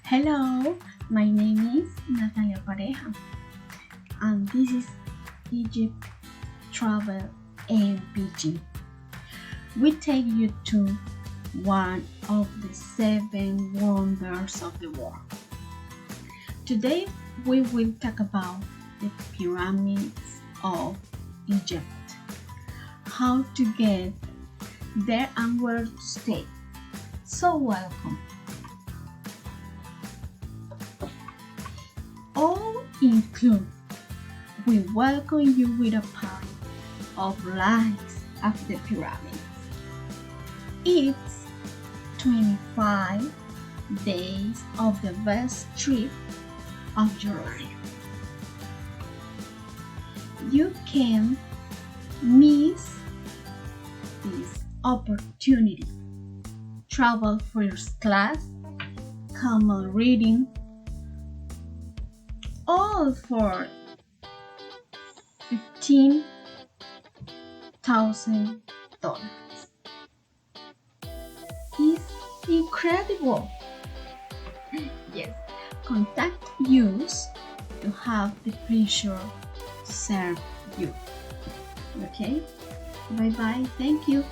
Hello, my name is Natalia Pareja, and this is Egypt Travel MPG. We take you to one of the 7 wonders of the world. Today we will talk about the pyramids of Egypt, how to get there and where to stay. So welcome. All include, we welcome you with a party of lights of the pyramids. It's 25 days of the best trip of your life. You can't miss this opportunity. Travel first class, camel reading, all for $15,000. It's incredible. Yes, contact us to have the pleasure to serve you. Okay, bye bye. Thank you.